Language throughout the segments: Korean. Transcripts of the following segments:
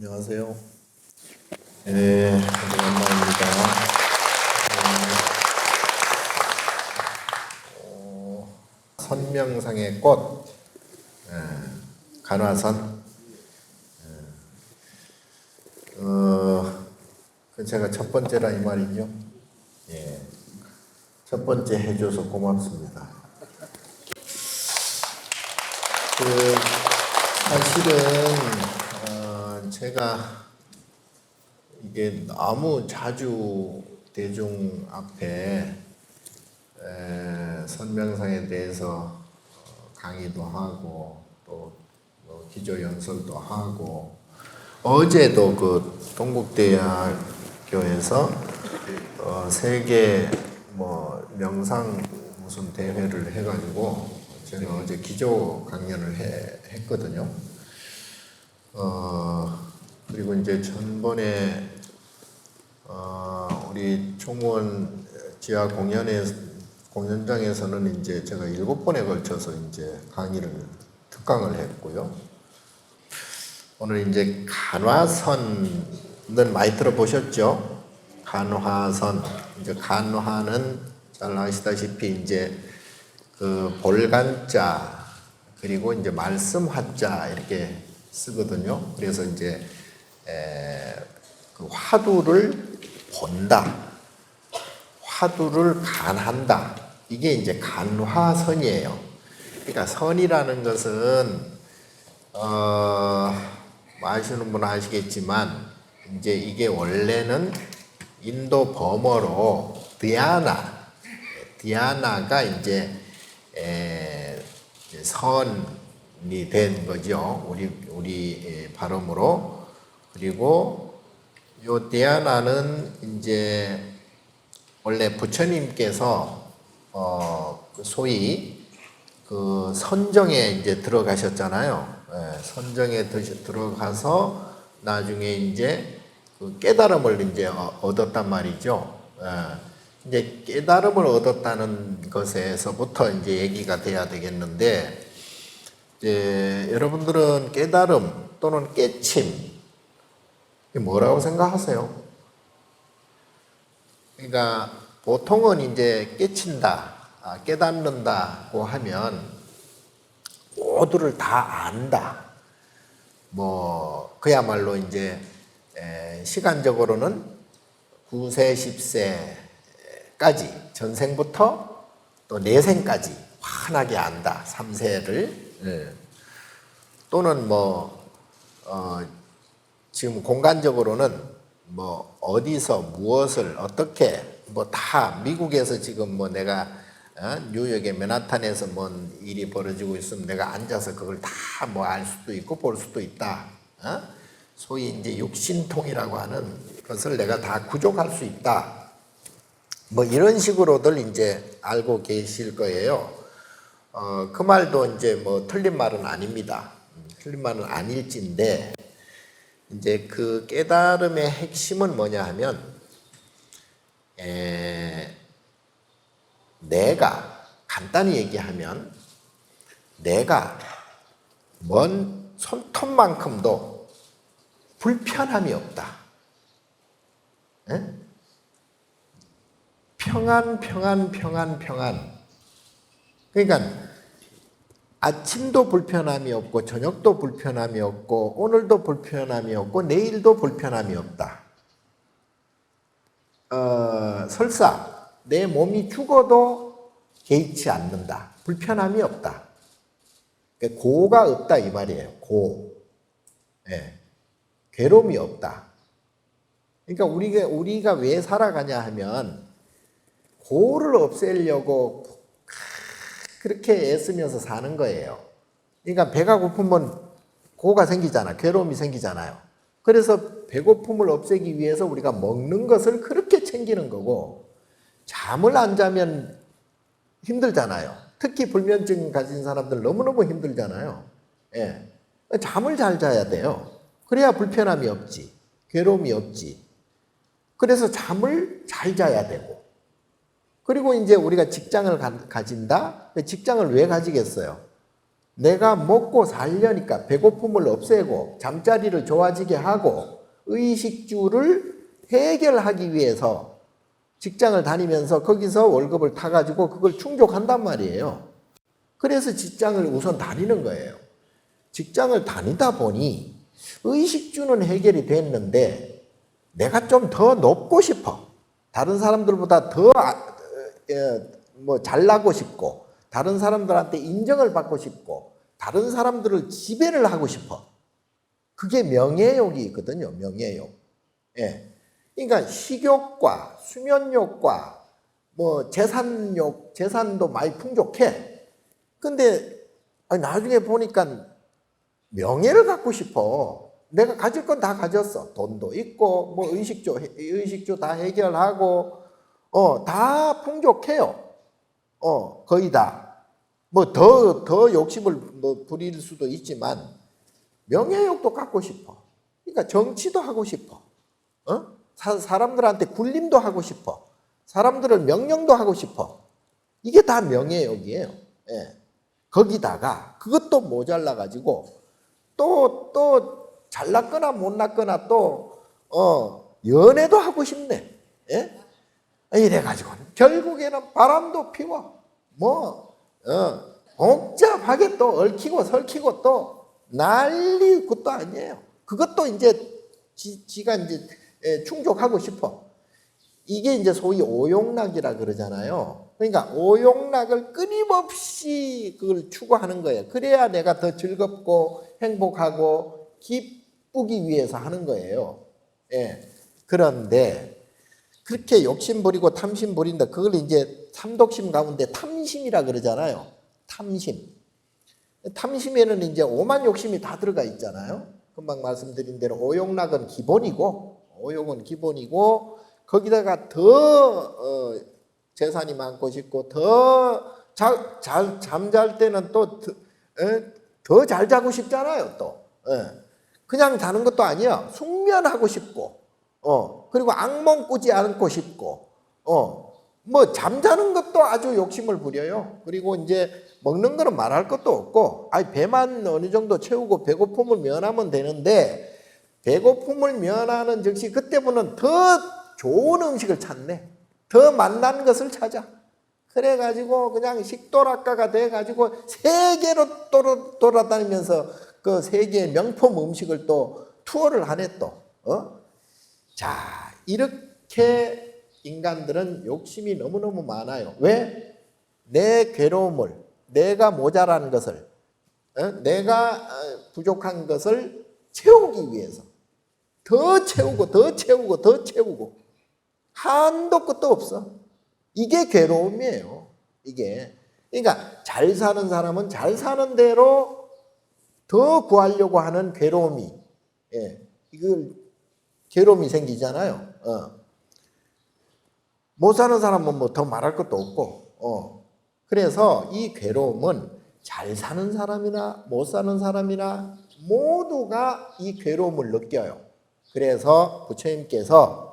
안녕하세요. 네, 오랜만입니다. 선명상의 꽃, 간화선. 그 제가 첫 번째라 이 말이죠. 예, 첫 번째 해줘서 고맙습니다. 사실은 제가 이게 너무 자주 대중 앞에 선명상에 대해서 강의도 하고 또 기조 연설도 하고, 어제도 그 동국대학교에서 세계 명상 무슨 대회를 해가지고 제가 어제 기조 강연을 했거든요. 그리고 이제 전번에 우리 총무원 지하 공연장에서는 이제 제가 7번에 걸쳐서 이제 특강을 했고요. 오늘 이제 간화선은 많이 들어보셨죠? 간화선. 이제 간화는 잘 아시다시피 이제 그 볼간자 그리고 이제 말씀화자 이렇게 쓰거든요. 그래서 이제 그 화두를 본다, 화두를 간한다. 이게 이제 간화선이에요. 그러니까 선이라는 것은 아시는 분은 아시겠지만 이제 이게 원래는 인도 범어로 디아나가 이제 선이 된 거죠. 우리 발음으로. 그리고 요 디아나는 이제 원래 부처님께서 소위 그 선정에 이제 들어가셨잖아요. 선정에 들어가서 나중에 이제 그 깨달음을 이제 얻었단 말이죠. 이제 깨달음을 얻었다는 것에서부터 이제 얘기가 돼야 되겠는데, 이제 여러분들은 깨달음 또는 깨침, 이게 뭐라고 생각하세요? 그러니까 보통은 이제 깨친다, 깨닫는다고 하면 모두를 다 안다. 그야말로 이제 시간적으로는 9세, 10세까지 전생부터 또 내생까지 환하게 안다. 3세를. 또는 지금 공간적으로는 어디서 무엇을 어떻게 다 미국에서 지금 내가 뉴욕의 맨하탄에서 뭔 일이 벌어지고 있으면 내가 앉아서 그걸 다 알 수도 있고 볼 수도 있다. 소위 이제 육신통이라고 하는 것을 내가 다 구족할 수 있다. 이런 식으로들 이제 알고 계실 거예요. 그 말도 이제 틀린 말은 아닙니다. 틀린 말은 아닐진데, 이제 그 깨달음의 핵심은 뭐냐 하면, 내가, 간단히 얘기하면, 내가 먼 손톱만큼도 불편함이 없다. 평안. 그러니까 아침도 불편함이 없고 저녁도 불편함이 없고 오늘도 불편함이 없고 내일도 불편함이 없다. 설사 내 몸이 죽어도 개의치 않는다. 불편함이 없다. 그러니까 고가 없다 이 말이에요. 괴로움이 없다. 그러니까 우리가 왜 살아가냐 하면 고를 없애려고 그렇게 애쓰면서 사는 거예요. 그러니까 배가 고프면 고가 생기잖아. 괴로움이 생기잖아요. 그래서 배고픔을 없애기 위해서 우리가 먹는 것을 그렇게 챙기는 거고, 잠을 안 자면 힘들잖아요. 특히 불면증 가진 사람들 너무너무 힘들잖아요. 잠을 잘 자야 돼요. 그래야 불편함이 없지. 괴로움이 없지. 그래서 잠을 잘 자야 되고, 그리고 이제 우리가 직장을 가진다? 직장을 왜 가지겠어요? 내가 먹고 살려니까 배고픔을 없애고 잠자리를 좋아지게 하고 의식주를 해결하기 위해서 직장을 다니면서 거기서 월급을 타가지고 그걸 충족한단 말이에요. 그래서 직장을 우선 다니는 거예요. 직장을 다니다 보니 의식주는 해결이 됐는데 내가 좀 더 높고 싶어. 다른 사람들보다 더 잘나고 싶고 다른 사람들한테 인정을 받고 싶고 다른 사람들을 지배를 하고 싶어. 그게 명예욕이 있거든요. 명예욕. 예. 그러니까 식욕과 수면욕과 재산욕, 재산도 많이 풍족해. 근데 나중에 보니까 명예를 갖고 싶어. 내가 가질 건 다 가졌어. 돈도 있고 의식주 다 해결하고 다 풍족해요. 거의 다. 더 욕심을 부릴 수도 있지만 명예욕도 갖고 싶어. 그러니까 정치도 하고 싶어. 사람들한테 굴림도 하고 싶어. 사람들을 명령도 하고 싶어. 이게 다 명예욕이에요. 예. 거기다가 그것도 모자라 가지고 또 잘났거나 못났거나 또 연애도 하고 싶네. 예? 이래 가지고 결국에는 바람도 피워. 복잡하게 또 얽히고 설키고 또 난리 것도 아니에요. 그것도 이제 지가 이제 충족하고 싶어. 이게 이제 소위 오욕락이라 그러잖아요. 그러니까 오욕락을 끊임없이 그걸 추구하는 거예요. 그래야 내가 더 즐겁고 행복하고 기쁘기 위해서 하는 거예요. 예. 그런데 그렇게 욕심 부리고 탐심 부린다. 그걸 이제 삼독심 가운데 탐심이라 그러잖아요. 탐심. 탐심에는 이제 오만 욕심이 다 들어가 있잖아요. 금방 말씀드린 대로 오욕락은 기본이고, 오욕은 기본이고, 거기다가 더 재산이 많고 싶고, 더 잠잘 때는 또 더 잘 자고 싶잖아요. 또 그냥 자는 것도 아니야. 숙면하고 싶고, 그리고 악몽 꾸지 않고 싶고, 잠자는 것도 아주 욕심을 부려요. 그리고 이제 먹는 거는 말할 것도 없고, 배만 어느 정도 채우고 배고픔을 면하면 되는데, 배고픔을 면하는 즉시 그때부터는 더 좋은 음식을 찾네. 더 맛난 것을 찾아. 그래가지고 그냥 식도락가가 돼가지고 세계로 돌아다니면서 그 세계의 명품 음식을 또 투어를 하네 또. 자, 이렇게 인간들은 욕심이 너무너무 많아요. 왜? 내 괴로움을, 내가 모자라는 것을, 내가 부족한 것을 채우기 위해서 더 채우고 더 채우고 더 채우고 한도 끝도 없어. 이게 괴로움이에요. 이게. 그러니까 잘 사는 사람은 잘 사는 대로 더 구하려고 하는 괴로움이, 이걸 괴로움이 생기잖아요. 못 사는 사람은 뭐 더 말할 것도 없고, 그래서 이 괴로움은 잘 사는 사람이나 못 사는 사람이나 모두가 이 괴로움을 느껴요. 그래서 부처님께서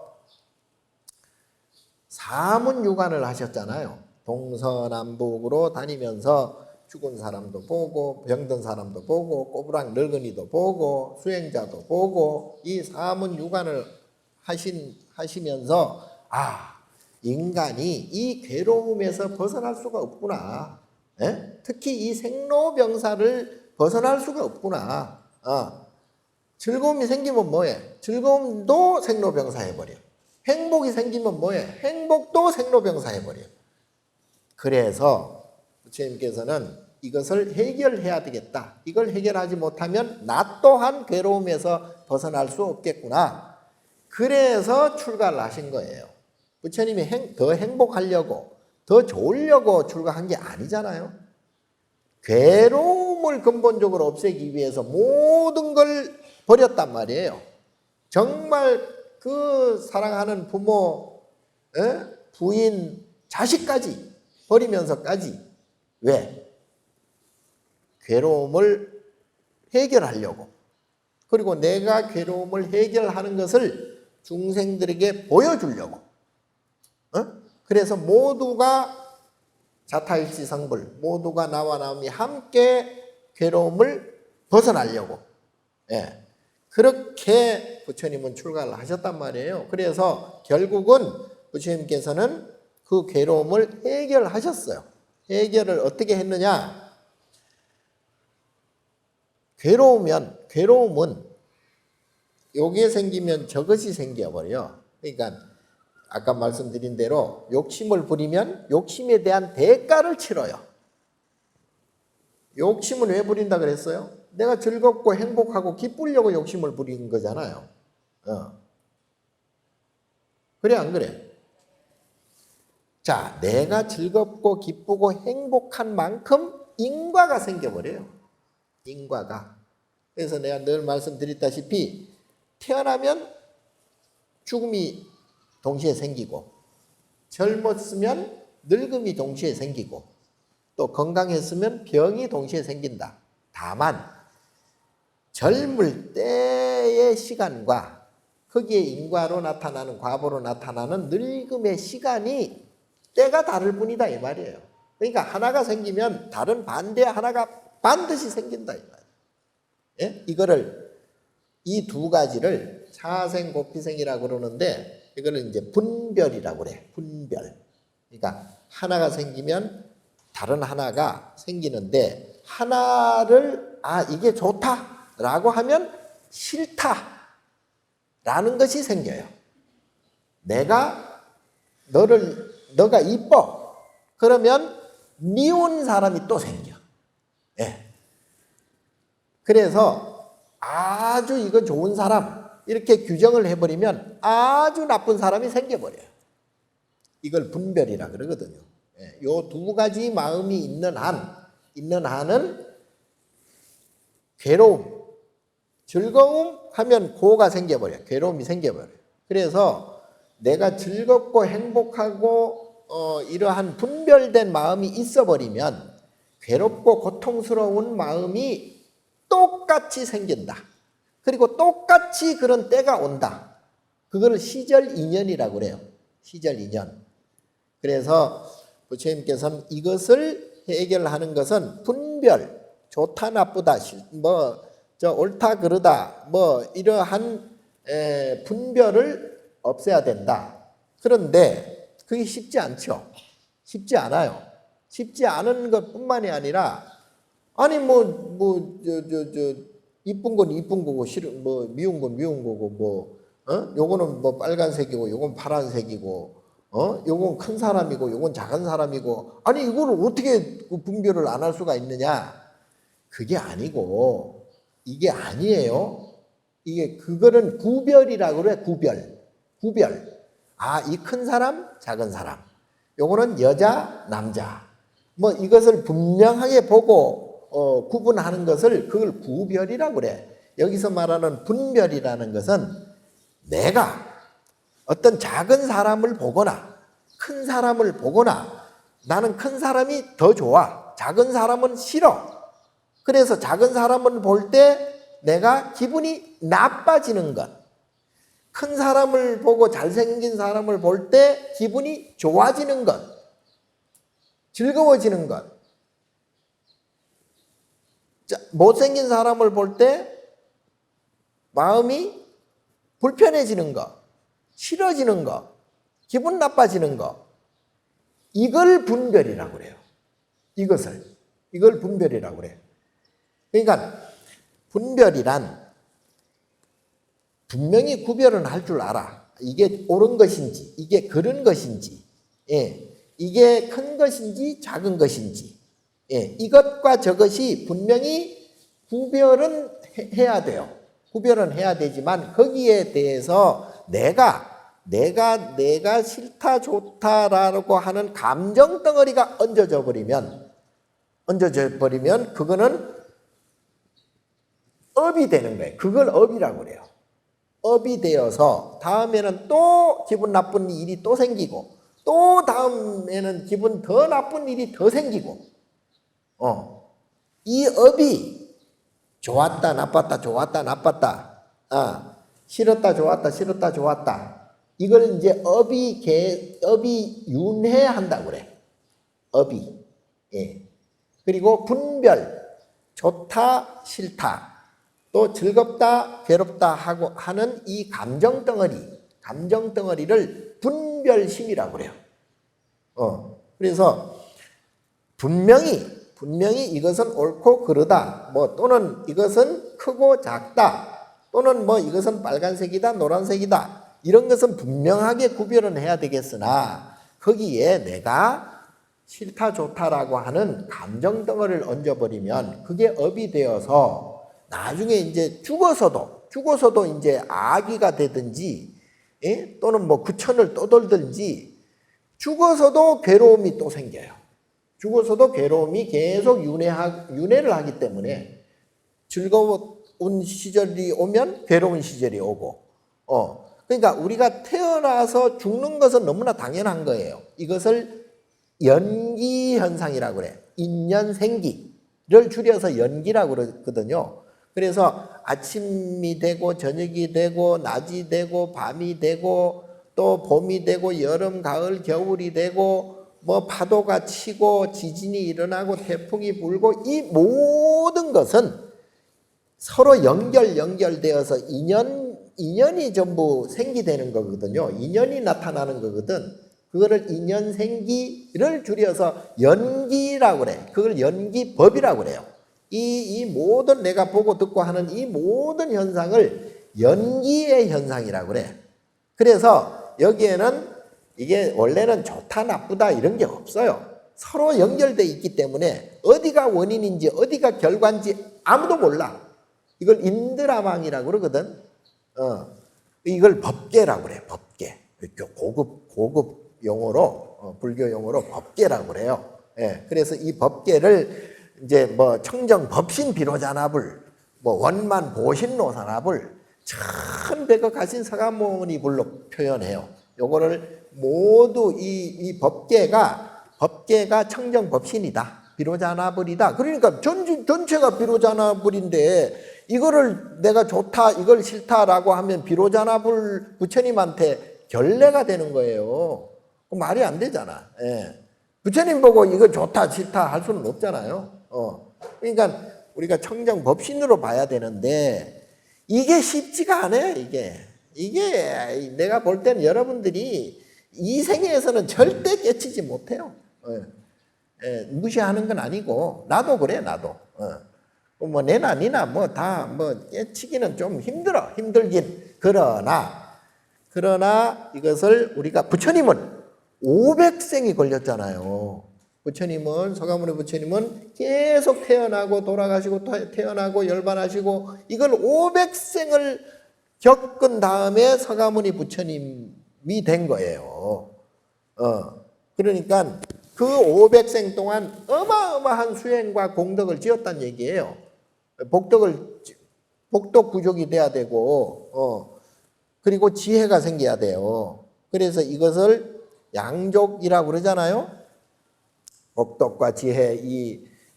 사문유관을 하셨잖아요. 동서남북으로 다니면서 죽은 사람도 보고 병든 사람도 보고 꼬부랑 늙은이도 보고 수행자도 보고 이 사문유관을 하시면서 인간이 이 괴로움에서 벗어날 수가 없구나. 특히 이 생로병사를 벗어날 수가 없구나. 즐거움이 생기면 뭐해? 즐거움도 생로병사 해버려. 행복이 생기면 뭐해? 행복도 생로병사 해버려. 그래서 부처님께서는 이것을 해결해야 되겠다. 이걸 해결하지 못하면 나 또한 괴로움에서 벗어날 수 없겠구나. 그래서 출가를 하신 거예요. 부처님이 더 행복하려고, 더 좋으려고 출가한 게 아니잖아요. 괴로움을 근본적으로 없애기 위해서 모든 걸 버렸단 말이에요. 정말 그 사랑하는 부모, 부인, 자식까지 버리면서까지. 왜? 괴로움을 해결하려고. 그리고 내가 괴로움을 해결하는 것을 중생들에게 보여주려고. 그래서 모두가 자타일치 성불, 모두가 나와 나옴이 함께 괴로움을 벗어나려고. 예. 그렇게 부처님은 출가를 하셨단 말이에요. 그래서 결국은 부처님께서는 그 괴로움을 해결하셨어요. 해결을 어떻게 했느냐? 괴로움은 요게 생기면 저것이 생겨버려. 그러니까 아까 말씀드린 대로 욕심을 부리면 욕심에 대한 대가를 치러요. 욕심은 왜 부린다 그랬어요? 내가 즐겁고 행복하고 기쁘려고 욕심을 부리는 거잖아요. 그래 안 그래? 자, 내가 즐겁고 기쁘고 행복한 만큼 인과가 생겨버려요. 인과가. 그래서 내가 늘 말씀드렸다시피 태어나면 죽음이 동시에 생기고, 젊었으면 늙음이 동시에 생기고, 또 건강했으면 병이 동시에 생긴다. 다만 젊을 때의 시간과 거기에 인과로 나타나는, 과보로 나타나는 늙음의 시간이 때가 다를 뿐이다 이 말이에요. 그러니까 하나가 생기면 다른 반대 하나가 반드시 생긴다 이 말이에요. 예? 이 두 가지를 차생 고피생이라고 그러는데, 이거를 이제 분별이라고 그래. 분별. 그러니까 하나가 생기면 다른 하나가 생기는데, 하나를 이게 좋다라고 하면 싫다라는 것이 생겨요. 너가 이뻐. 그러면 미운 사람이 또 생겨. 예. 그래서 아주 이거 좋은 사람 이렇게 규정을 해버리면 아주 나쁜 사람이 생겨버려요. 이걸 분별이라 그러거든요. 요 두 가지 마음이 있는 한은 괴로움, 즐거움 하면 고가 생겨버려요. 괴로움이 생겨버려요. 그래서 내가 즐겁고 행복하고 이러한 분별된 마음이 있어버리면 괴롭고 고통스러운 마음이 똑같이 생긴다. 그리고 똑같이 그런 때가 온다. 그걸 시절인연이라고 그래요. 시절인연. 그래서 부처님께서는 이것을 해결하는 것은 분별, 좋다 나쁘다, 옳다 그르다, 이러한 분별을 없애야 된다. 그런데 그게 쉽지 않죠. 쉽지 않아요. 쉽지 않은 것뿐만이 아니라, 아니 이쁜 건 이쁜 거고 미운 건 미운 거고 요거는 빨간색이고 요건 파란색이고 요건 큰 사람이고 요건 작은 사람이고, 아니 이거를 어떻게 분별을 안 할 수가 있느냐? 그게 아니고, 이게 아니에요. 그거는 구별이라고 그래. 구별. 이 큰 사람, 작은 사람. 요거는 여자, 남자. 이것을 분명하게 보고 구분하는 것을 그걸 구별이라고 그래. 여기서 말하는 분별이라는 것은 내가 어떤 작은 사람을 보거나 큰 사람을 보거나, 나는 큰 사람이 더 좋아, 작은 사람은 싫어. 그래서 작은 사람을 볼 때 내가 기분이 나빠지는 것, 큰 사람을 보고 잘생긴 사람을 볼 때 기분이 좋아지는 것, 즐거워지는 것, 못생긴 사람을 볼 때 마음이 불편해지는 것, 싫어지는 것, 기분 나빠지는 것, 이걸 분별이라고 그래요. 이걸 분별이라고 그래요. 그러니까 분별이란 분명히 구별은 할 줄 알아. 이게 옳은 것인지, 이게 그른 것인지, 이게 큰 것인지 작은 것인지, 이것과 저것이 분명히 구별은 해야 돼요. 구별은 해야 되지만 거기에 대해서 내가 싫다 좋다라고 하는 감정 덩어리가 얹어져 버리면 그거는 업이 되는 거예요. 그걸 업이라고 그래요. 업이 되어서 다음에는 또 기분 나쁜 일이 또 생기고, 또 다음에는 기분 더 나쁜 일이 더 생기고, 이 업이 좋았다 나빴다 좋았다 나빴다, 싫었다 좋았다 싫었다 좋았다, 이걸 이제 업이 윤회한다고 그래. 업이. 그리고 분별, 좋다, 싫다, 또 즐겁다, 괴롭다 하고 하는 이 감정 덩어리를 분별심이라고 그래요. 그래서 분명히 이것은 옳고 그르다, 뭐 또는 이것은 크고 작다, 또는 뭐 이것은 빨간색이다, 노란색이다, 이런 것은 분명하게 구별은 해야 되겠으나 거기에 내가 싫다 좋다라고 하는 감정 덩어리를 얹어버리면 그게 업이 되어서 나중에 이제 죽어서도 이제 아기가 되든지, 예? 또는 뭐 구천을 떠돌든지 죽어서도 괴로움이 또 생겨요. 죽어서도 괴로움이 계속 윤회를 하기 때문에 즐거운 시절이 오면 괴로운 시절이 오고, 그러니까 우리가 태어나서 죽는 것은 너무나 당연한 거예요. 이것을 연기 현상이라고 그래. 인연생기를 줄여서 연기라고 그러거든요. 그래서 아침이 되고 저녁이 되고 낮이 되고 밤이 되고 또 봄이 되고 여름, 가을, 겨울이 되고 뭐 파도가 치고 지진이 일어나고 태풍이 불고 이 모든 것은 서로 연결되어서 인연이 전부 생기되는 거거든요. 인연이 나타나는 거거든. 그거를 인연생기를 줄여서 연기라고 그래. 그걸 연기법이라고 그래요. 이 모든 내가 보고 듣고 하는 이 모든 현상을 연기의 현상이라고 그래. 그래서 여기에는 이게 원래는 좋다 나쁘다 이런 게 없어요. 서로 연결되어 있기 때문에 어디가 원인인지 어디가 결과인지 아무도 몰라. 이걸 인드라망이라고 그러거든. 이걸 법계라고 그래. 법계. 고급 용어로, 불교 용어로 법계라고 그래요. 예, 그래서 이 법계를 이제 뭐 청정 법신 비로자나불, 뭐 원만 보신노사나불, 천백억 하신 서가모니 불로 표현해요. 요거를 모두 이 법계가 청정 법신이다. 비로자나불이다. 그러니까 전체가 비로자나불인데 이거를 내가 좋다, 이걸 싫다라고 하면 비로자나불 부처님한테 결례가 되는 거예요. 말이 안 되잖아. 예. 부처님 보고 이거 좋다, 싫다 할 수는 없잖아요. 그러니까 우리가 청정 법신으로 봐야 되는데 이게 쉽지가 않아요. 이게 내가 볼 때는 여러분들이 이 생애에서는 절대 깨치지 못해요. 무시하는 건 아니고 나도 그래. 나도 뭐 내나 니나 뭐 다 뭐 깨치기는 좀 힘들긴 그러나 이것을 우리가 부처님은 500생이 걸렸잖아요. 서가모니 부처님은 계속 태어나고 돌아가시고 태어나고 열반하시고 이걸 500생을 겪은 다음에 서가모니 부처님이 된 거예요. 그러니까 그 500생 동안 어마어마한 수행과 공덕을 지었다는 얘기예요. 복덕 부족이 돼야 되고, 그리고 지혜가 생겨야 돼요. 그래서 이것을 양족이라고 그러잖아요. 복덕과 지혜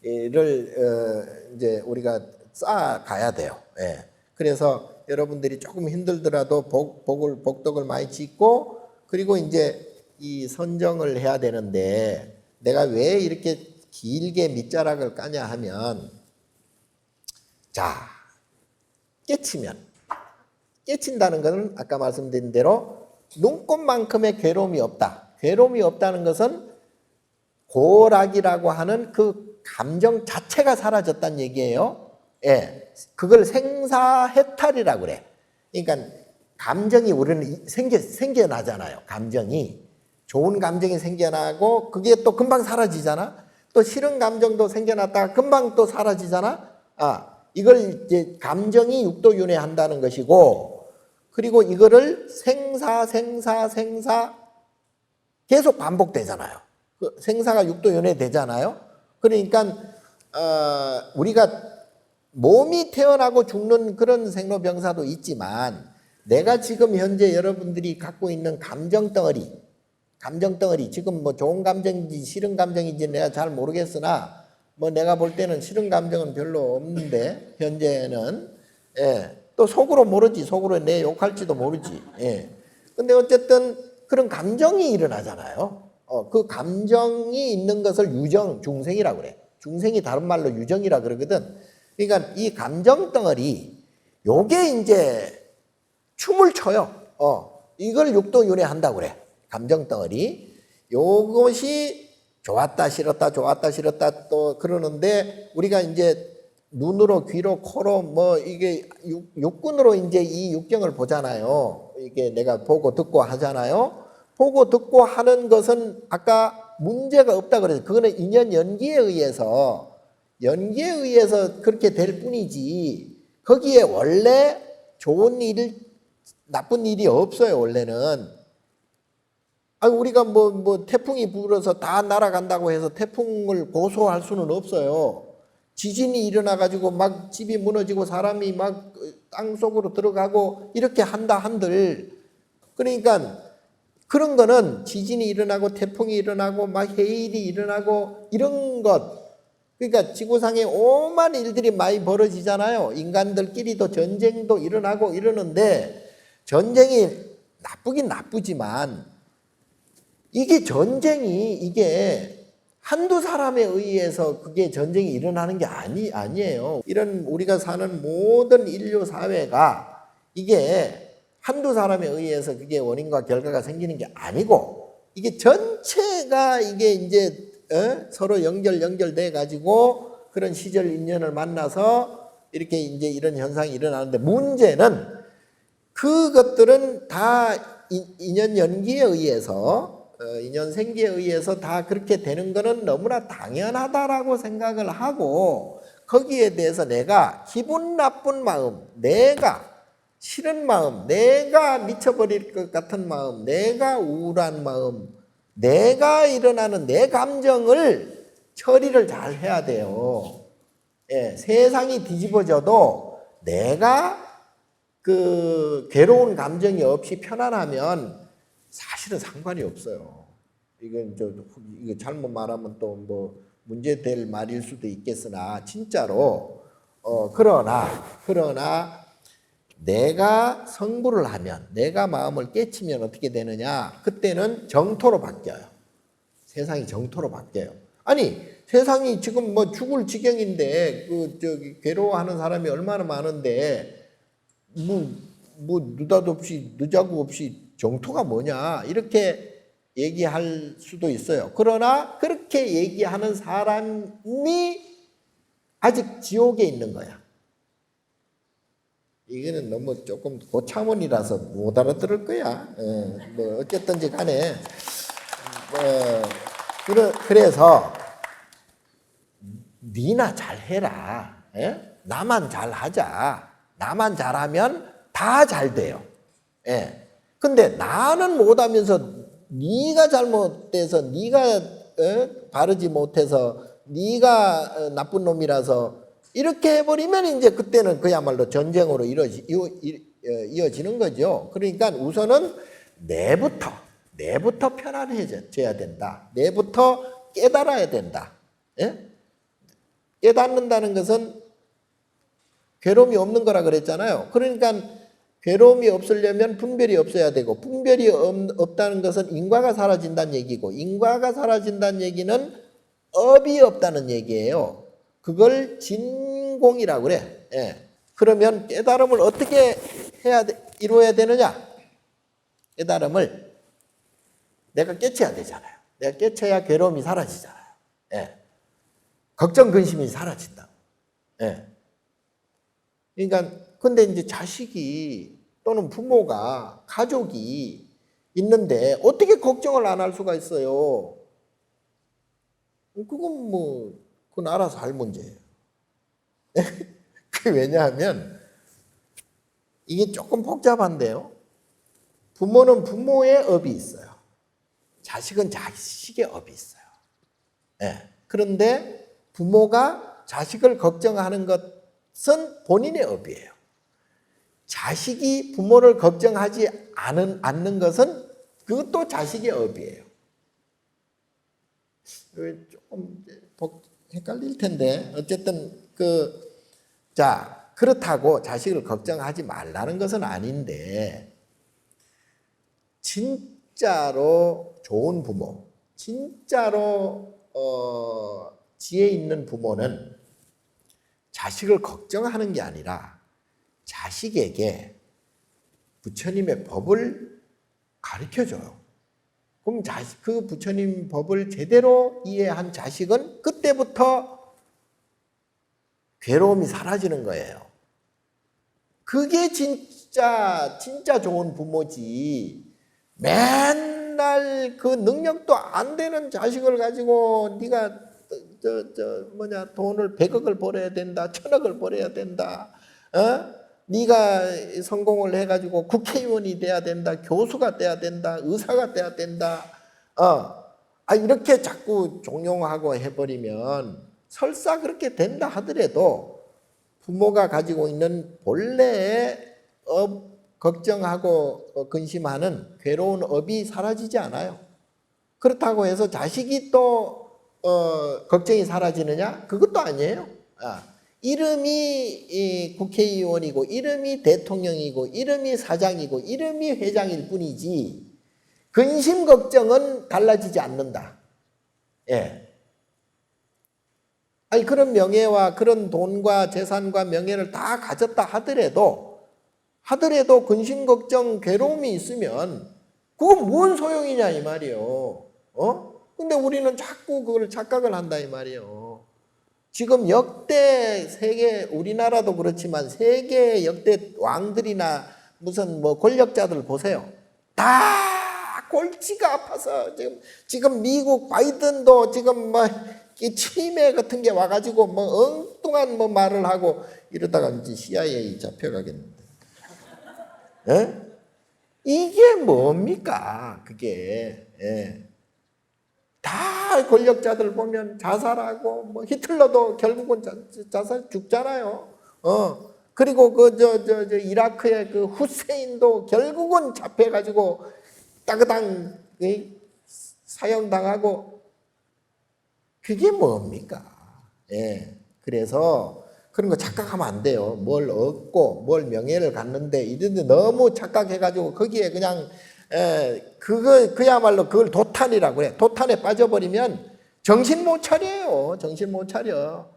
이를 이제 우리가 쌓아가야 돼요. 예. 그래서 여러분들이 조금 힘들더라도 복덕을 많이 짓고, 그리고 이제 이 선정을 해야 되는데 내가 왜 이렇게 길게 밑자락을 까냐 하면, 자, 깨친다는 것은 아까 말씀드린 대로 눈꽃만큼의 괴로움이 없다. 괴로움이 없다는 것은 고락이라고 하는 그 감정 자체가 사라졌다는 얘기예요. 예, 그걸 생사해탈이라고 그래. 그러니까 감정이 우리는 생겨나잖아요. 감정이. 좋은 감정이 생겨나고 그게 또 금방 사라지잖아. 또 싫은 감정도 생겨났다가 금방 또 사라지잖아. 이걸 이제 감정이 육도윤회한다는 것이고, 그리고 이거를 생사 계속 반복되잖아요. 그 생사가 육도윤회 되잖아요. 그러니까 우리가 몸이 태어나고 죽는 그런 생로병사도 있지만 내가 지금 현재 여러분들이 갖고 있는 감정 덩어리 지금 뭐 좋은 감정인지 싫은 감정인지 내가 잘 모르겠으나 뭐 내가 볼 때는 싫은 감정은 별로 없는데 현재는, 예, 또 속으로 모르지. 속으로 내 욕할지도 모르지. 예. 근데 어쨌든 그런 감정이 일어나잖아요. 그 감정이 있는 것을 중생이라고 그래. 중생이 다른 말로 유정이라 그러거든. 그러니까 이 감정 덩어리, 요게 이제 춤을 춰요. 이걸 육도윤회 한다고 그래. 감정 덩어리. 요것이 좋았다, 싫었다, 좋았다, 싫었다 또 그러는데, 우리가 이제 눈으로, 귀로, 코로 뭐 이게 육군으로 이제 이 육경을 보잖아요. 이게 내가 보고 듣고 하잖아요. 보고 듣고 하는 것은 아까 문제가 없다 그래서 그거는 인연 연기에 의해서 그렇게 될 뿐이지, 거기에 원래 좋은 일, 나쁜 일이 없어요, 원래는. 우리가 뭐 태풍이 불어서 다 날아간다고 해서 태풍을 고소할 수는 없어요. 지진이 일어나가지고 막 집이 무너지고 사람이 막 땅속으로 들어가고 이렇게 한다 한들, 그러니까 그런 거는 지진이 일어나고 태풍이 일어나고 막 해일이 일어나고 이런 것, 그러니까 지구상에 오만 일들이 많이 벌어지잖아요. 인간들끼리도 전쟁도 일어나고 이러는데, 전쟁이 나쁘긴 나쁘지만 이게 전쟁이 이게 한두 사람에 의해서 그게 전쟁이 일어나는 게 아니에요. 이런 우리가 사는 모든 인류 사회가 이게 한두 사람에 의해서 그게 원인과 결과가 생기는 게 아니고, 이게 전체가 이게 이제 서로 연결돼 가지고 그런 시절 인연을 만나서 이렇게 이제 이런 현상이 일어나는데, 문제는 그것들은 다 인연 연기에 의해서 인연 생기에 의해서 다 그렇게 되는 거는 너무나 당연하다라고 생각을 하고, 거기에 대해서 내가 기분 나쁜 마음, 내가 싫은 마음, 내가 미쳐버릴 것 같은 마음, 내가 우울한 마음, 내가 일어나는 내 감정을 처리를 잘 해야 돼요. 예, 세상이 뒤집어져도 내가 그 괴로운 감정이 없이 편안하면 사실은 상관이 없어요. 이거 잘못 말하면 또 뭐 문제될 말일 수도 있겠으나, 진짜로 그러나 내가 성불을 하면, 내가 마음을 깨치면 어떻게 되느냐? 그때는 정토로 바뀌어요. 세상이 정토로 바뀌어요. 아니, 세상이 지금 뭐 죽을 지경인데 괴로워하는 사람이 얼마나 많은데 느닷없이 느자구 없이 정토가 뭐냐 이렇게 얘기할 수도 있어요. 그러나 그렇게 얘기하는 사람이 아직 지옥에 있는 거야. 이거는 너무 조금 고차원이라서 못 알아들을 거야. 뭐 어쨌든지 간에 그래서 니나 잘해라. 나만 잘하자. 나만 잘하면 다 잘 돼요. 근데 나는 못하면서 네가 잘못돼서, 네가 바르지 못해서, 네가 나쁜 놈이라서 이렇게 해버리면 이제 그때는 그야말로 전쟁으로 이어지는 거죠. 그러니까 우선은 내부터 편안해져야 된다. 내부터 깨달아야 된다. 깨닫는다는 것은 괴로움이 없는 거라 그랬잖아요. 그러니까 괴로움이 없으려면 분별이 없어야 되고, 분별이 없다는 것은 인과가 사라진다는 얘기고, 인과가 사라진다는 얘기는 업이 없다는 얘기예요. 그걸 진공이라고 그래. 그러면 깨달음을 어떻게 이루어야 되느냐? 깨달음을 내가 깨쳐야 되잖아요. 내가 깨쳐야 괴로움이 사라지잖아요. 걱정, 근심이 사라진다. 그러니까 근데 이제 자식이 또는 부모가, 가족이 있는데 어떻게 걱정을 안 할 수가 있어요? 그건 알아서 할 문제예요. 왜냐하면 이게 조금 복잡한데요. 부모는 부모의 업이 있어요. 자식은 자식의 업이 있어요. 그런데 부모가 자식을 걱정하는 것은 본인의 업이에요. 자식이 부모를 걱정하지 않는 것은 그것도 자식의 업이에요. 조금 헷갈릴 텐데, 어쨌든 그렇다고 자식을 걱정하지 말라는 것은 아닌데, 진짜로 좋은 부모, 진짜로 지혜 있는 부모는 자식을 걱정하는 게 아니라 자식에게 부처님의 법을 가르쳐줘요. 그럼 그 부처님 법을 제대로 이해한 자식은 그때부터 괴로움이 사라지는 거예요. 그게 진짜 좋은 부모지. 맨날 그 능력도 안 되는 자식을 가지고 네가 돈을 100억을 벌어야 된다, 1000억을 벌어야 된다, 네가 성공을 해가지고 국회의원이 돼야 된다, 교수가 돼야 된다, 의사가 돼야 된다, 이렇게 자꾸 종용하고 해버리면 설사 그렇게 된다 하더라도 부모가 가지고 있는 본래의 걱정하고 근심하는 괴로운 업이 사라지지 않아요. 그렇다고 해서 자식이 또 걱정이 사라지느냐? 그것도 아니에요. 이름이 국회의원이고 이름이 대통령이고 이름이 사장이고 이름이 회장일 뿐이지 근심 걱정은 달라지지 않는다. 예. 아니 그런 명예와 그런 돈과 재산과 명예를 다 가졌다 하더라도 근심 걱정 괴로움이 있으면 그건 뭔 소용이냐 이 말이요. 근데 우리는 자꾸 그걸 착각을 한다 이 말이요. 지금 역대 세계, 우리나라도 그렇지만 세계 역대 왕들이나 무슨 뭐 권력자들 보세요. 다 골치가 아파서 지금 미국 바이든도 지금 뭐 치매 같은 게 와가지고 뭐 엉뚱한 뭐 말을 하고 이러다가 이제 CIA 잡혀가겠는데. 예? 이게 뭡니까? 그게. 예. 다 권력자들 보면 자살하고 뭐 히틀러도 결국은 자살 죽잖아요. 그리고 이라크의 그 후세인도 결국은 잡혀가지고 따그당 사형당하고 그게 뭡니까? 예. 그래서 그런 거 착각하면 안 돼요. 뭘 얻고 뭘 명예를 갖는데 이런데 너무 착각해가지고 거기에 그냥 그야말로 그걸 도탄이라고 그래. 도탄에 빠져버리면 정신 못 차려요. 정신 못 차려.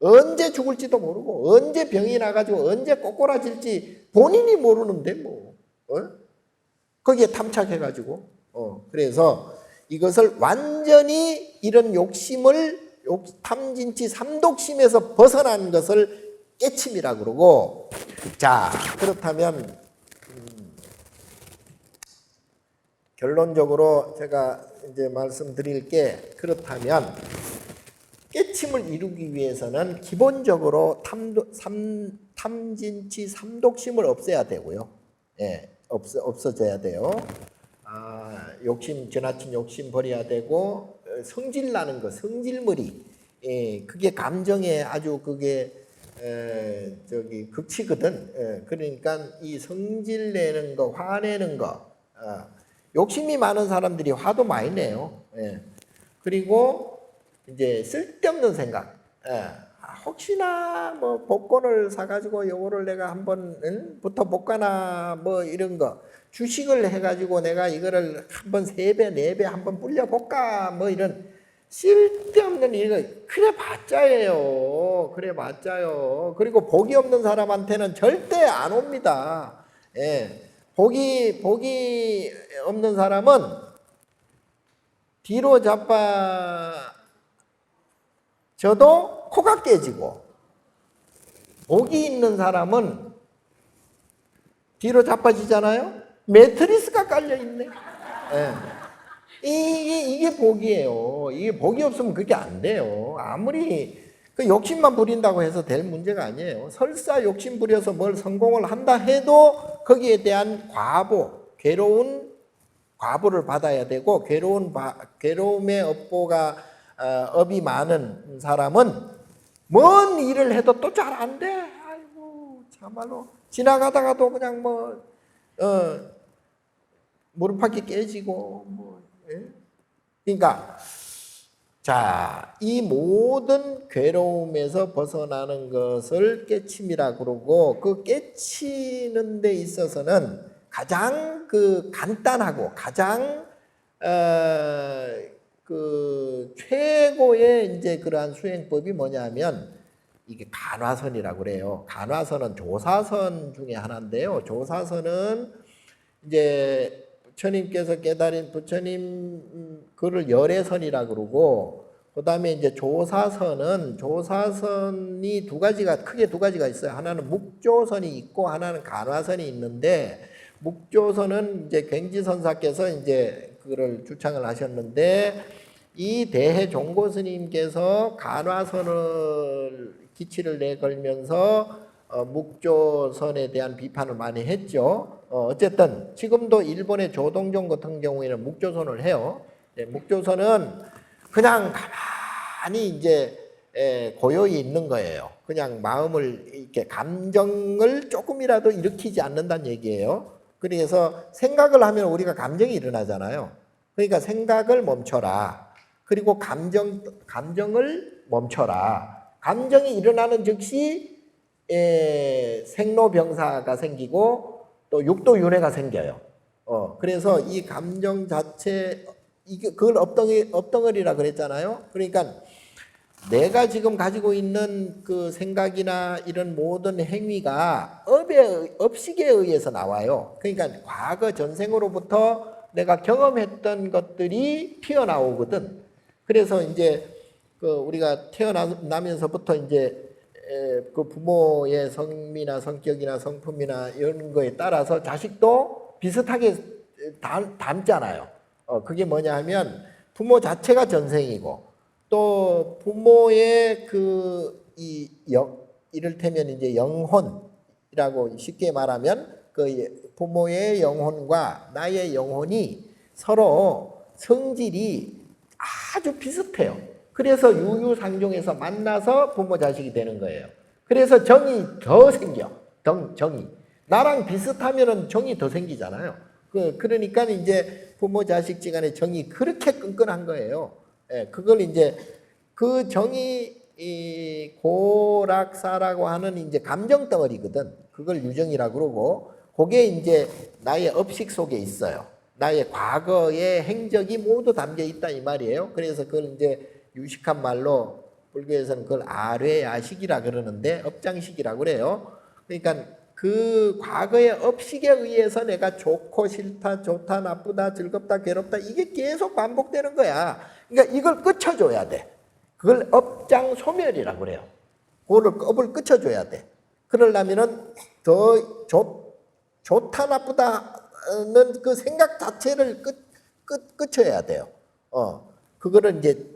언제 죽을지도 모르고 언제 병이 나가지고 언제 꼬꼬라질지 본인이 모르는데 뭐. 거기에 탐착해가지고. 그래서 이것을 완전히 이런 욕심을 탐진치 삼독심에서 벗어난 것을 깨침이라 그러고. 자, 그렇다면 결론적으로 제가 이제 말씀드릴 게 그렇다면 깨침을 이루기 위해서는 기본적으로 탐진치 삼독심을 없애야 되고요. 예, 없어져야 돼요. 지나친 욕심 버려야 되고 성질 나는 거, 성질머리. 예, 그게 감정에 아주 그게 극치거든. 그러니까 이 성질 내는 거, 화내는 거. 욕심이 많은 사람들이 화도 많이 내요. 예. 그리고 이제 쓸데없는 생각. 예. 혹시나 뭐 복권을 사가지고 요거를 내가 한번 부터 못 가나 뭐 이런 거. 주식을 해가지고 내가 이거를 한번 3배, 4배 한번 불려볼까 뭐 이런 쓸데없는 이거 그래 봤자예요. 그래 봤자요. 그리고 복이 없는 사람한테는 절대 안 옵니다. 예. 복이 없는 사람은 뒤로 자빠져도 코가 깨지고 복이 있는 사람은 뒤로 자빠지잖아요. 매트리스가 깔려 있네. 예. 이게 복이에요. 이게 복이 없으면 그게 안 돼요. 아무리 그 욕심만 부린다고 해서 될 문제가 아니에요. 설사 욕심 부려서 뭘 성공을 한다 해도 거기에 대한 괴로운 과보를 받아야 되고 괴로움의 업이 많은 사람은 뭔 일을 해도 또 잘 안 돼. 아이고 참말로 지나가다가도 그냥 무릎팍이 깨지고 예? 그러니까 자, 이 모든 괴로움에서 벗어나는 것을 깨침이라 그러고 그 깨치는 데 있어서는 가장 간단하고 가장 그 최고의 이제 그러한 수행법이 뭐냐면 이게 간화선이라고 그래요. 간화선은 조사선 중에 하나인데요. 조사선은 이제 부처님께서 깨달은 부처님 그를 열애선이라고 그러고, 그다음에 이제 조사선이 크게 두 가지가 있어요. 하나는 묵조선이 있고 하나는 간화선이 있는데, 묵조선은 이제 굉지선사께서 이제 그를 주창을 하셨는데, 이 대해 종고 스님께서 간화선을 기치를 내걸면서 묵조선에 대한 비판을 많이 했죠. 어쨌든 지금도 일본의 조동종 같은 경우에는 묵조선을 해요. 묵조선은 그냥 가만히 이제 고요히 있는 거예요. 그냥 마음을 이렇게 감정을 조금이라도 일으키지 않는다는 얘기예요. 그래서 생각을 하면 우리가 감정이 일어나잖아요. 그러니까 생각을 멈춰라. 그리고 감정을 멈춰라. 감정이 일어나는 즉시 생로병사가 생기고 또 육도윤회가 생겨요. 그래서 이 감정 자체, 그걸 업덩어리라 그랬잖아요. 그러니까 내가 지금 가지고 있는 그 생각이나 이런 모든 행위가 업식에 의해서 나와요. 그러니까 과거 전생으로부터 내가 경험했던 것들이 튀어나오거든. 그래서 이제 우리가 태어나면서부터 이제 그 부모의 성미나 성격이나 성품이나 이런 거에 따라서 자식도 비슷하게 닮잖아요. 그게 뭐냐 하면 부모 자체가 전생이고, 또 부모의 이를테면 이제 영혼이라고 쉽게 말하면 그 부모의 영혼과 나의 영혼이 서로 성질이 아주 비슷해요. 그래서 유유상종에서 만나서 부모 자식이 되는 거예요. 그래서 정이 더 생겨. 정이. 나랑 비슷하면은 정이 더 생기잖아요. 그러니까 이제 부모 자식 지간의 정이 그렇게 끈끈한 거예요. 그걸 이제 그 정이 고락사라고 하는 이제 감정 덩어리거든. 그걸 유정이라고 그러고, 그게 이제 나의 업식 속에 있어요. 나의 과거의 행적이 모두 담겨 있다 이 말이에요. 그래서 그걸 이제 유식한 말로 불교에서는 그걸 아뢰야식이라 그러는데, 업장식이라고 그래요. 그러니까 그 과거의 업식에 의해서 내가 좋고 싫다, 좋다, 나쁘다, 즐겁다, 괴롭다, 이게 계속 반복되는 거야. 그러니까 이걸 끊쳐줘야 돼. 그걸 업장 소멸이라고 그래요. 그거를 업을 끊쳐줘야 돼. 그러려면은 더 좋다, 나쁘다는 그 생각 자체를 끊쳐야 돼요. 그거를 이제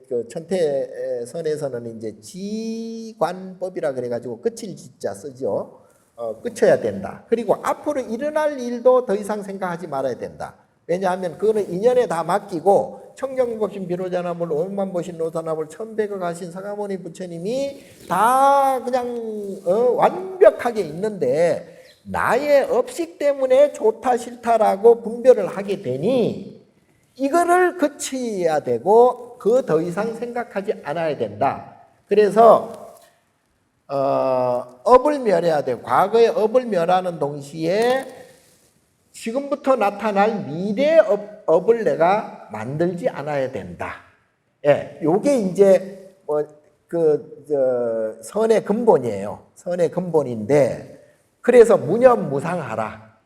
그 천태선에서는 이제 지관법이라 그래가지고 끝일 지자 쓰죠. 끝쳐야 된다. 그리고 앞으로 일어날 일도 더 이상 생각하지 말아야 된다. 왜냐하면 그거는 인연에 다 맡기고, 청정법신 비로자나물 오만보신 노사나물 천백억 하신 사가모니 부처님이 다 그냥 완벽하게 있는데, 나의 업식 때문에 좋다 싫다라고 분별을 하게 되니 이거를 그쳐야 되고, 그 더 이상 생각하지 않아야 된다. 그래서 업을 멸해야 돼. 과거의 업을 멸하는 동시에 지금부터 나타날 미래 업을 내가 만들지 않아야 된다. 요게 이제 선의 근본이에요. 선의 근본인데, 그래서 무념무상하라.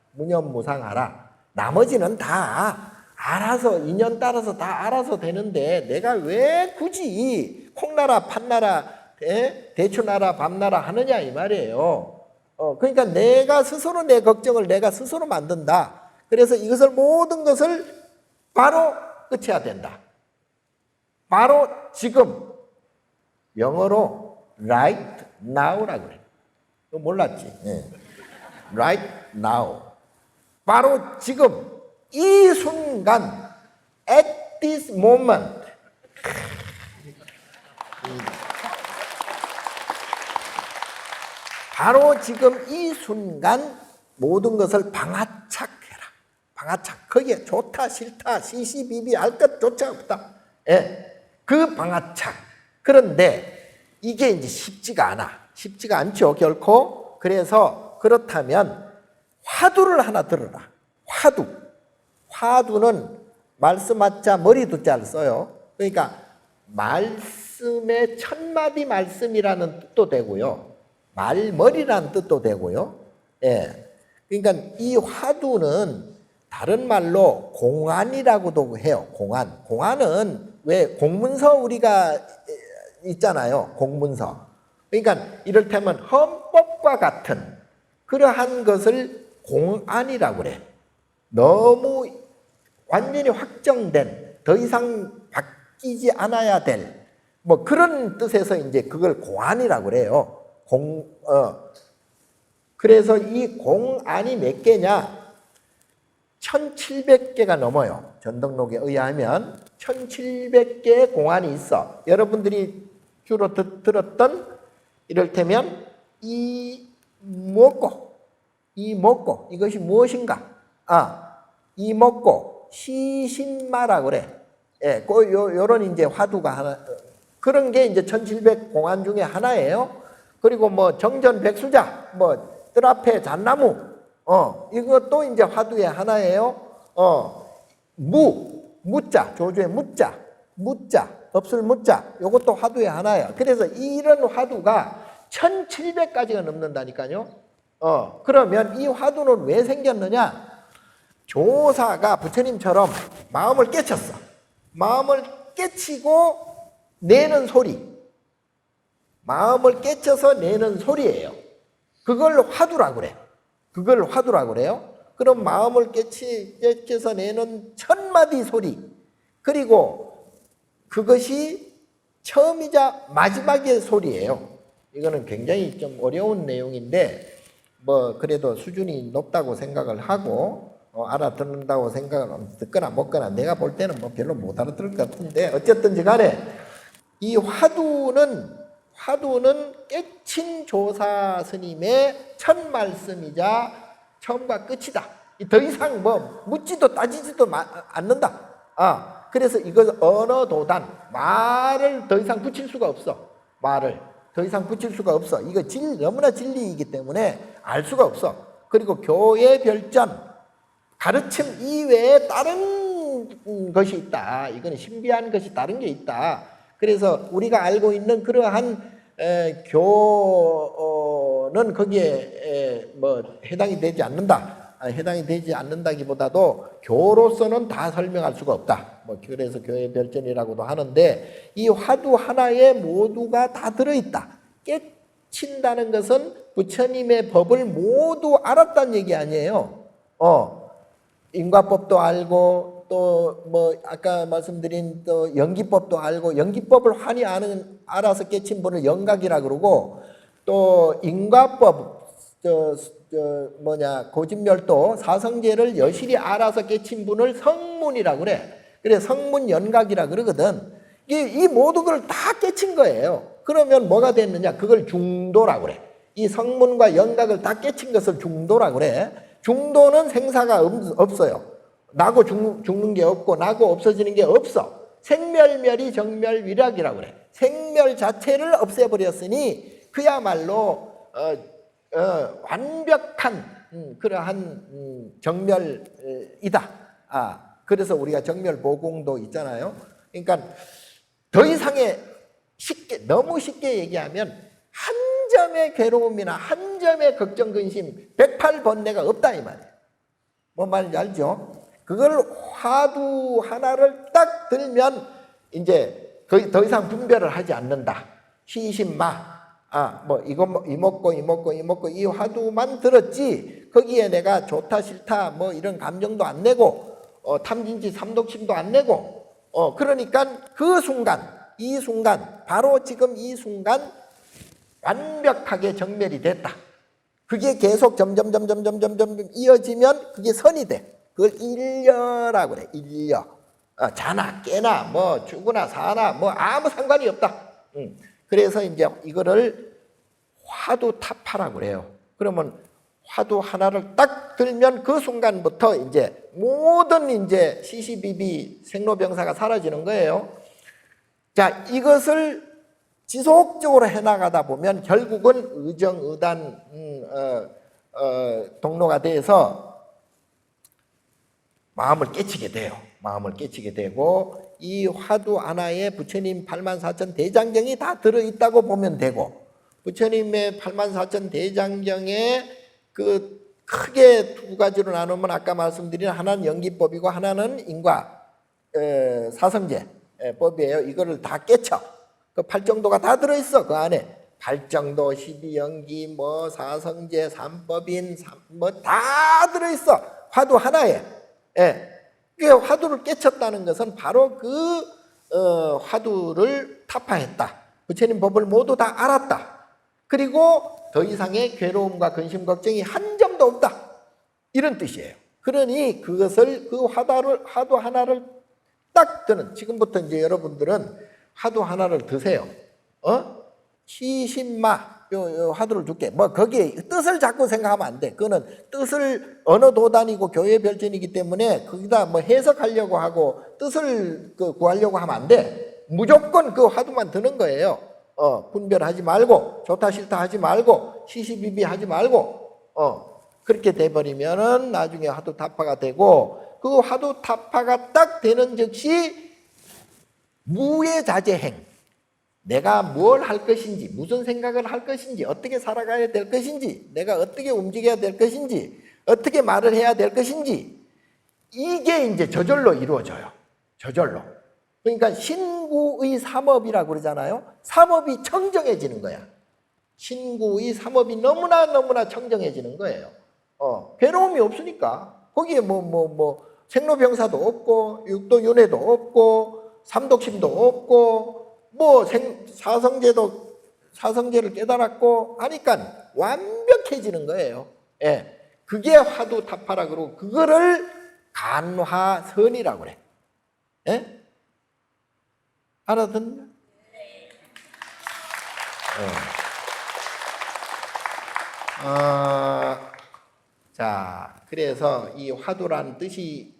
나머지는 다 알아서, 인연 따라서 다 알아서 되는데 내가 왜 굳이 콩나라 팥나라 대추나라 밤나라 하느냐 이 말이에요. 그러니까 내가 스스로 내 걱정을 내가 스스로 만든다. 그래서 이것을 모든 것을 바로 끝해야 된다. 바로 지금, 영어로 right now라고 그래. 너 몰랐지? right now. 바로 지금 이 순간, at this moment. 바로 지금 이 순간 모든 것을 방아착해라. 방아착. 거기에 좋다 싫다 시시비비 할 것조차 없다. 그 방아착. 그런데 이게 이제 쉽지가 않아. 쉽지가 않죠, 결코. 그래서 그렇다면 화두를 하나 들어라. 화두는 말씀 하자 머리 두자를 써요. 그러니까 말씀의 천마디 말씀이라는 뜻도 되고요. 말머리라는 뜻도 되고요. 예. 그러니까 이 화두는 다른 말로 공안이라고도 해요. 공안. 공안은 왜 공문서 우리가 있잖아요. 공문서. 그러니까 이를테면 헌법과 같은 그러한 것을 공안이라고 그래. 너무 완전히 확정된, 더 이상 바뀌지 않아야 될, 뭐 그런 뜻에서 이제 그걸 공안이라고 그래요. 그래서 이 공안이 몇 개냐? 1700개가 넘어요. 전등록에 의하면 1700개의 공안이 있어. 여러분들이 주로 들었던 이를테면 이 먹고 이것이 무엇인가? 이 먹고 시신마라 그래. 예, 요런 이제 화두가 하나, 그런 게 이제 1700 공안 중에 하나예요. 그리고 뭐 정전백수자, 뭐 뜰 앞에 잣나무, 이것도 이제 화두의 하나예요. 무자, 조주의 무자, 없을 무자, 이것도 화두의 하나예요. 그래서 이런 화두가 1700가지가 넘는다니까요. 그러면 이 화두는 왜 생겼느냐? 조사가 부처님처럼 마음을 깨쳤어. 마음을 깨치고 내는 소리. 마음을 깨쳐서 내는 소리예요. 그걸 화두라고 그래. 그걸 화두라고 그래요. 그럼 마음을 깨쳐서 내는 천마디 소리. 그리고 그것이 처음이자 마지막의 소리예요. 이거는 굉장히 좀 어려운 내용인데 뭐 그래도 수준이 높다고 생각을 하고 알아듣는다고 생각을 듣거나 먹거나 내가 볼 때는 뭐 별로 못 알아들을 것 같은데 어쨌든지 간에 이 화두는 깨친 조사 스님의 첫 말씀이자 처음과 끝이다. 더 이상 뭐 묻지도 따지지도 않는다. 그래서 이것 언어도단, 말을 더 이상 붙일 수가 없어. 말을 더 이상 붙일 수가 없어. 이거 너무나 진리이기 때문에 알 수가 없어. 그리고 교의 별전, 가르침 이외에 다른 것이 있다. 이건 신비한 것이 다른 게 있다. 그래서 우리가 알고 있는 그러한 교는 거기에 뭐 해당이 되지 않는다. 해당이 되지 않는다기보다도 교로서는 다 설명할 수가 없다. 뭐 그래서 교의 별전이라고도 하는데 이 화두 하나에 모두가 다 들어있다. 깨친다는 것은 부처님의 법을 모두 알았다는 얘기 아니에요. 인과법도 알고 또 뭐 아까 말씀드린 또 연기법도 알고 연기법을 환히 알아서 깨친 분을 연각이라 그러고 또 인과법 고진멸도 사성제를 여실히 알아서 깨친 분을 성문이라 그래. 그래 성문 연각이라 그러거든. 이 모든 걸 다 깨친 거예요. 그러면 뭐가 됐느냐? 그걸 중도라 그래. 이 성문과 연각을 다 깨친 것을 중도라 그래. 중도는 생사가 없어요. 나고 죽는 게 없고 나고 없어지는 게 없어. 생멸멸이 정멸위락이라고 그래. 생멸 자체를 없애버렸으니 그야말로 완벽한 그러한 정멸이다. 그래서 우리가 정멸보공도 있잖아요. 그러니까 더 이상의 너무 쉽게 얘기하면 한 점의 괴로움이나 한 점의 걱정 근심 108번뇌가 없다 이 말이에요. 뭔 말인지 알죠? 그걸 화두 하나를 딱 들면 이제 거의 더 이상 분별을 하지 않는다. 시신마, 이 먹고 이 화두만 들었지 거기에 내가 좋다 싫다 뭐 이런 감정도 안 내고 탐진치 삼독심도 안 내고 그러니까 그 순간 이 순간 바로 지금 이 순간 완벽하게 정멸이 됐다. 그게 계속 점점 이어지면 그게 선이 돼. 그걸 일려라고 그래. 일려. 자나 깨나 뭐 죽으나 사나 뭐 아무 상관이 없다. 그래서 이제 이거를 화두타파라고 그래요. 그러면 화두 하나를 딱 들면 그 순간부터 이제 모든 이제 시시비비 생로병사가 사라지는 거예요. 자, 이것을 지속적으로 해나가다 보면 결국은 의정의단 동로가 돼서 마음을 깨치게 돼요. 마음을 깨치게 되고 이 화두 하나에 부처님 84,000 대장경이 다 들어있다고 보면 되고, 부처님의 84,000 대장경에 그 크게 두 가지로 나누면 아까 말씀드린 하나는 연기법이고 하나는 인과 사성제 법이에요. 이거를 다 깨쳐. 그 팔정도가 다 들어있어. 그 안에 팔정도, 12연기, 뭐 사성제, 삼법인, 뭐 다 들어있어. 화두 하나에. 예. 그 화두를 깨쳤다는 것은 바로 그 화두를 타파했다. 부처님 법을 모두 다 알았다. 그리고 더 이상의 괴로움과 근심 걱정이 한 점도 없다. 이런 뜻이에요. 그러니 그것을 그 화두 하나를 딱 드는, 지금부터 이제 여러분들은 화두 하나를 드세요. 시신마 요 화두를 줄게. 뭐 거기에 뜻을 자꾸 생각하면 안 돼. 그거는 뜻을 어느 도단이고 교회 별전이기 때문에 거기다 뭐 해석하려고 하고 뜻을 구하려고 하면 안 돼. 무조건 그 화두만 드는 거예요. 분별하지 말고 좋다 싫다 하지 말고 시시비비 하지 말고 그렇게 돼버리면은 나중에 화두 타파가 되고, 그 화두 타파가 딱 되는 즉시 무예자제행, 내가 뭘 할 것인지, 무슨 생각을 할 것인지, 어떻게 살아가야 될 것인지, 내가 어떻게 움직여야 될 것인지, 어떻게 말을 해야 될 것인지, 이게 이제 저절로 이루어져요. 저절로. 그러니까 신구의 삼업이라고 그러잖아요. 삼업이 청정해지는 거야. 신구의 삼업이 너무나 청정해지는 거예요. 괴로움이 없으니까. 거기에 생로병사도 없고, 육도윤회도 없고, 삼독심도 없고, 사성제를 깨달았고 하니까 완벽해지는 거예요. 예. 그게 화두 타파라 그러고, 그거를 간화선이라고 그래. 예? 알아듣나? 자, 그래서 이 화두라는 뜻이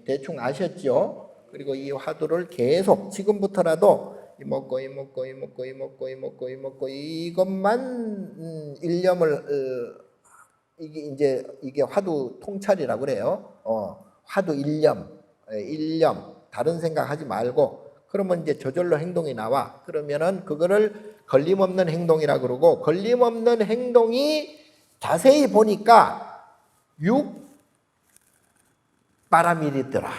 대충 아셨죠? 그리고 이 화두를 계속 지금부터라도 이먹고 이것만 일념을 이게 화두 통찰이라고 그래요. 화두 일념, 다른 생각하지 말고, 그러면 이제 저절로 행동이 나와. 그러면은 그거를 걸림없는 행동이라 그러고, 걸림없는 행동이 자세히 보니까 육바라밀이더라.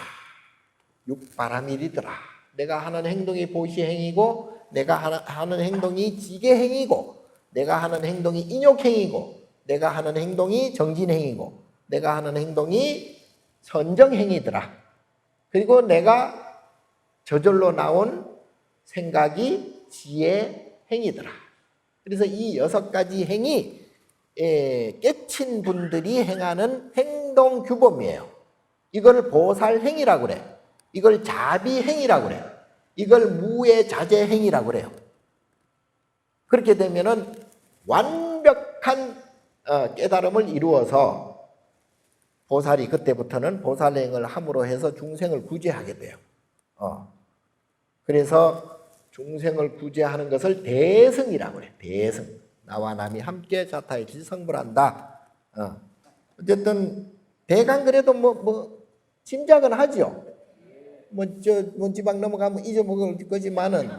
내가 하는 행동이 보시행이고, 내가 하는 행동이 지게행이고, 내가 하는 행동이 인욕행이고, 내가 하는 행동이 정진행이고, 내가 하는 행동이 선정행이더라. 그리고 내가 저절로 나온 생각이 지혜행이더라. 그래서 이 6가지 행이 깨친 분들이 행하는 행동규범이에요. 이걸 보살행이라고 그래. 이걸 자비행이라고 그래요. 이걸 무예자제행이라고 그래요. 그렇게 되면은 완벽한 깨달음을 이루어서 보살이 그때부터는 보살행을 함으로 해서 중생을 구제하게 돼요. 그래서 중생을 구제하는 것을 대승이라고 그래요. 대승. 나와 남이 함께 자타일치 성불한다. 어쨌든 대강 그래도 짐작은 하죠. 먼지방 넘어가면 잊어먹을 거지만은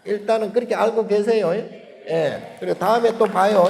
일단은 그렇게 알고 계세요. 예. 그리고 다음에 또 봐요.